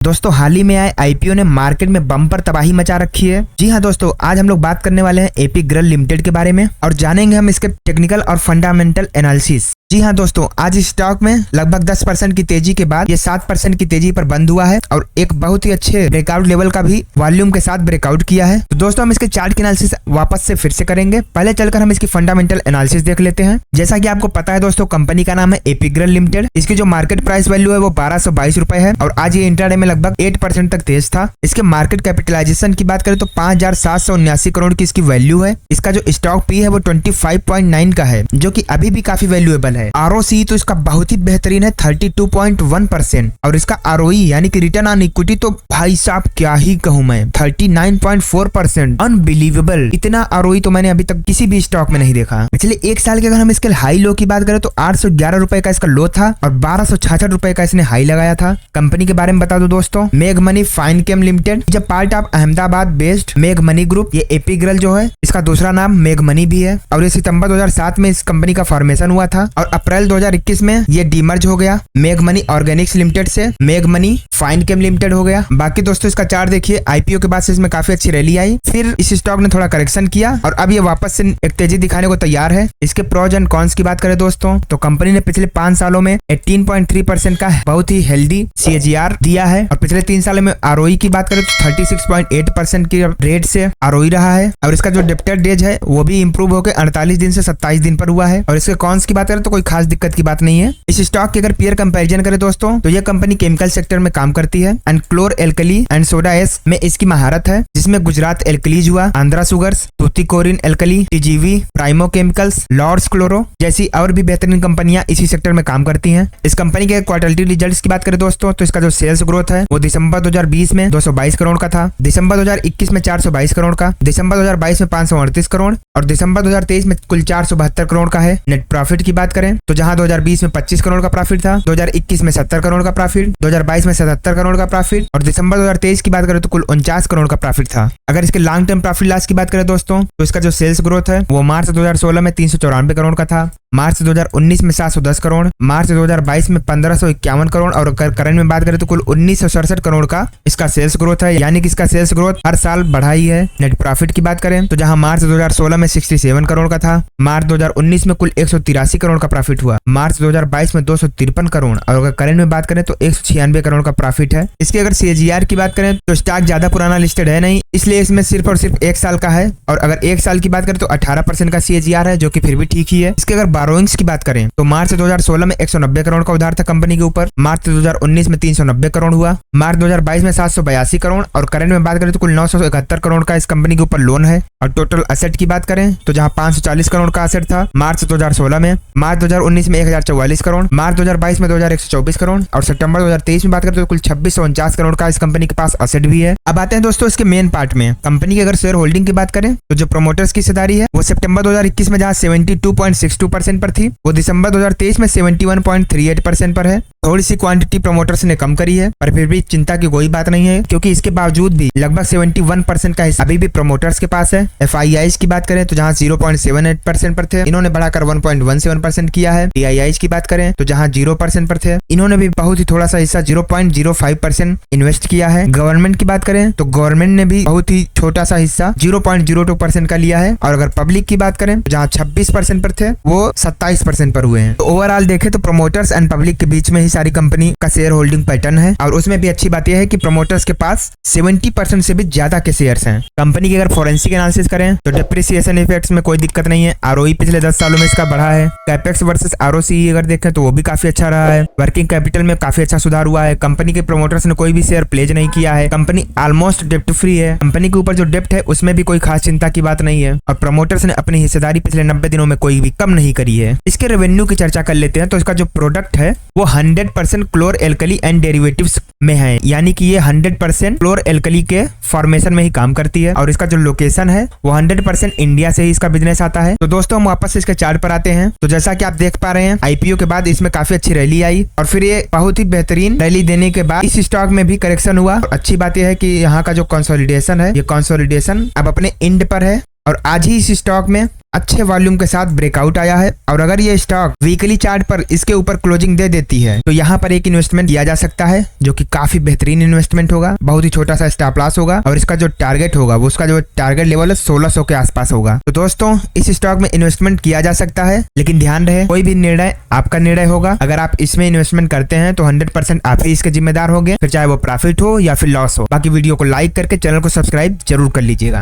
दोस्तों हाल ही में आए आईपीओ ने मार्केट में बम्पर तबाही मचा रखी है। जी हाँ दोस्तों, आज हम लोग बात करने वाले हैं एपिग्रल लिमिटेड के बारे में और जानेंगे हम इसके टेक्निकल और फंडामेंटल एनालिसिस। जी हाँ दोस्तों, आज इस स्टॉक में लगभग 10% की तेजी के बाद ये 7% की तेजी पर बंद हुआ है और एक बहुत ही अच्छे ब्रेकआउट लेवल का भी वॉल्यूम के साथ ब्रेकआउट किया है। तो दोस्तों हम इसके चार्ट की एनालिसिस वापस से फिर से करेंगे। पहले चलकर हम इसकी फंडामेंटल एनालिसिस देख लेते हैं। जैसा कि आपको पता है दोस्तों, कंपनी का नाम है एपिग्रल लिमिटेड। इसकी जो मार्केट प्राइस वैल्यू है वो 1222 रुपए है और आज ये इंट्राडे में लगभग 8% तक तेज था। इसके मार्केट कैपिटलाइजेशन की बात करें तो 5779 करोड़ की इसकी वैल्यू है। इसका जो स्टॉक पी है वो 25.9 का है, जो कि अभी भी काफी वैल्यूएबल है। आरओसी तो इसका बहुत ही बेहतरीन है 32.1% और इसका आरओई यानी कि रिटर्न ऑन इक्विटी तो भाई साहब क्या ही कहूं मैं, 39.4%। अनबिलीवेबल, इतना आरओई तो मैंने अभी तक किसी भी स्टॉक में नहीं देखा। पिछले एक साल के अगर हम इसके हाई लो की बात करें तो 811 रुपए का इसका लो था और 1266 रुपए का इसने हाई लगाया था। कंपनी के बारे में बता दो दोस्तों, मेघ मनी फाइनकेम लिमिटेड, जब पार्ट ऑफ अहमदाबाद बेस्ड मेघ मनी ग्रुप। ये एपिग्रल जो है इसका दूसरा नाम मेघ मनी भी है और ये सितंबर 2007 में इस कंपनी का फॉर्मेशन हुआ था और अप्रैल 2021 में ये डीमर्ज हो गया मेघ मनी ऑर्गेनिक्स लिमिटेड से मेघ मनी फाइनकेम लिमिटेड हो गया। बाकी दोस्तों इसका चार्ट देखिए, आईपीओ के बाद से इसमें काफी अच्छी रैली आई, फिर इस स्टॉक ने थोड़ा करेक्शन किया और अब ये वापस से एक तेजी दिखाने को तैयार है। इसके प्रोज एंड कॉन्स की बात करें दोस्तों तो कंपनी ने पिछले 5 सालों में 18.3% का बहुत ही हेल्दी सीएजीआर दिया है और पिछले 3 सालों में आरओई की बात करें तो 36.8% की रेट से आरओई रहा है और इसका जो डेब्टर डेज है वो भी इंप्रूव होकर 48 दिन से 27 दिन पर हुआ है। और इसके कॉन्स की बात करें तो कोई खास दिक्कत की बात नहीं है। इस स्टॉक की अगर पीयर कंपैरिजन करें दोस्तों तो यह कंपनी केमिकल सेक्टर में काम करती है and chlor alkali and soda ash में इसकी महारत है, जिसमें गुजरात एल्कलीज हुआ, Andhra sugars, Tuticorin alkali, TGV, primo chemicals, lords chloro जैसी और भी बेहतरीन कंपनियां इसी सेक्टर में काम करती हैं। इस कंपनी के क्वार्टरली रिजल्ट्स की बात करें दोस्तों तो इसका जो सेल्स ग्रोथ है वो दिसंबर 2020 में 222 करोड़ का था, दिसंबर 2021 में 422 करोड़ का, दिसंबर 2022 में 538 करोड़ और दिसंबर 2023 में कुल 472 करोड़ का है। नेट प्रॉफिट की बात करें तो जहां 2020 में 25 करोड़ का प्रॉफिट था, 2021 में 70 करोड़ का प्रॉफिट, 2022 में 77 करोड़ का प्रॉफिट और दिसंबर 2023 की बात करें तो कुल 49 करोड़ का प्रॉफिट था। अगर इसके लॉन्ग टर्म प्रॉफिट लॉस की बात करें दोस्तों तो इसका जो सेल्स ग्रोथ है वो मार्च 2016 में 394 करोड़ का था, मार्च 2019 में 710 करोड़, मार्च 2022 में 1551 करोड़ और करंट में बात करें तो कुल 1967 करोड़ का इसका सेल्स ग्रोथ है, यानी कि इसका सेल्स ग्रोथ हर साल बढ़ा ही है। नेट प्रॉफिट की बात करें तो जहां मार्च 2016 में 67 करोड़ का था, मार्च 2019 में कुल 183 करोड़ का प्रॉफिट हुआ, मार्च 2022 में 253 करोड़ और अगर करंट में बात करें तो 196 करोड़ का प्रॉफिट है। इसकी अगर सीएजीआर की बात करें तो स्टॉक ज्यादा पुराना लिस्टेड है नहीं, इसलिए इसमें सिर्फ और सिर्फ 1 साल का है और अगर 1 साल की बात करें तो 18% का सीएजीआर है, जो कि फिर भी ठीक ही है। इसके अगर बोरोइंग्स की बात करें तो मार्च 2016 में 190 करोड़ का उधार था कंपनी के ऊपर, मार्च 2019 में 390 करोड़ हुआ, मार्च 2022 में 782 करोड़ और करंट में बात करें तो कुल 971 करोड़ का इस कंपनी के ऊपर लोन है। और टोटल एसेट की बात करें तो जहां 540 करोड़ का एसेट था मार्च 2016 में, मार्च 2019 में 1044 करोड़, मार्च 2022 में 2124 करोड़ और सितंबर 2023 में बात करें तो कुल 2649 करोड़ का इस कंपनी के पास एसेट भी है। अब आते हैं दोस्तों इसके मेन पार्ट में। कंपनी की अगर शेयर होल्डिंग की बात करें तो जो प्रोमोटर्स की हिस्सेदारी है वो सितंबर 2021 में जहां 72.62% पर थी वो दिसंबर 2023 में 71.38% पर है। थोड़ी सी क्वांटिटी प्रोमोटर्स ने कम करी है पर फिर भी चिंता की कोई बात नहीं है, क्योंकि इसके बावजूद भी लगभग 71% का हिस्सा अभी भी प्रोमोटर्स के पास है। एफआईआईज की बात करें तो जहां 0.78% पर थे इन्होंने बढ़ाकर 1.17% किया है। डीआईआईज की बात करें तो जहां 0% पर थे इन्होंने भी बहुत ही थोड़ा सा हिस्सा 0.05% इन्वेस्ट किया है। गवर्नमेंट की बात करें तो गवर्नमेंट ने भी बहुत ही छोटा सा हिस्सा 0.02% का लिया है और अगर पब्लिक की बात करें तो जहां 26% पर थे वो 27% पर हुए हैं। तो ओवरऑल देखें तो प्रोमोटर्स एंड पब्लिक के बीच में ही सारी कंपनी का शेयर होल्डिंग पैटर्न है और उसमें भी अच्छी बात यह है कि प्रोमोटर्स के पास 70% से भी ज्यादा के शेयर्स हैं। कंपनी की अगर फोरेंसिक एनालिसिस करें तो डिप्रिसिएशन इफेक्ट्स में कोई दिक्कत नहीं है। आरओई पिछले 10 सालों में इसका बढ़ा है। कैपेक्स वर्सेस आरओसी अगर देखें तो वो भी काफी अच्छा रहा है। वर्किंग कैपिटल में काफी अच्छा सुधार हुआ है। कंपनी के प्रोमोटर्स ने कोई भी शेयर प्लेज नहीं किया है। कंपनी ऑलमोस्ट डेप्ट फ्री है। कंपनी के ऊपर जो डेप्ट है उसमें भी कोई खास चिंता की बात नहीं है और प्रोमोटर्स ने अपनी हिस्सेदारी पिछले 90 दिनों में कोई भी कम नहीं करी है। इसके रेवेन्यू की चर्चा कर लेते हैं तो इसका जो प्रोडक्ट है वो 100% क्लोर एल्कली एंड डेरिवेटिव्स में है, यानी कि ये 100% क्लोर एल्कली के फॉर्मेशन में ही काम करती है और इसका जो लोकेशन है वो 100% इंडिया से ही इसका बिजनेस आता है। तो दोस्तों हम वापस इसके चार्ट पर आते हैं। तो जैसा कि आप देख पा रहे हैं आईपीओ के बाद इसमें काफी अच्छी रैली आई और फिर ये बहुत ही बेहतरीन रैली देने के बाद इस स्टॉक में भी करेक्शन हुआ। और अच्छी बात यह है कि यहाँ का जो कंसोलिडेशन है ये कंसोलिडेशन अब अपने एंड पर है और आज ही इस स्टॉक में अच्छे वॉल्यूम के साथ ब्रेकआउट आया है और अगर ये स्टॉक वीकली चार्ट पर इसके ऊपर क्लोजिंग दे देती है तो यहाँ पर एक इन्वेस्टमेंट किया जा सकता है, जो कि काफी बेहतरीन इन्वेस्टमेंट होगा। बहुत ही छोटा सा स्टॉप लॉस होगा और इसका जो टारगेट होगा वो उसका जो टारगेट लेवल है 1600 के आसपास होगा। तो दोस्तों इस स्टॉक में इन्वेस्टमेंट किया जा सकता है, लेकिन ध्यान रहे कोई भी निर्णय आपका निर्णय होगा। अगर आप इसमें इन्वेस्टमेंट करते हैं तो 100% आप ही इसके जिम्मेदार होंगे, फिर चाहे वो प्रॉफिट हो या फिर लॉस हो। बाकी वीडियो को लाइक करके चैनल को सब्सक्राइब जरूर कर लीजिएगा।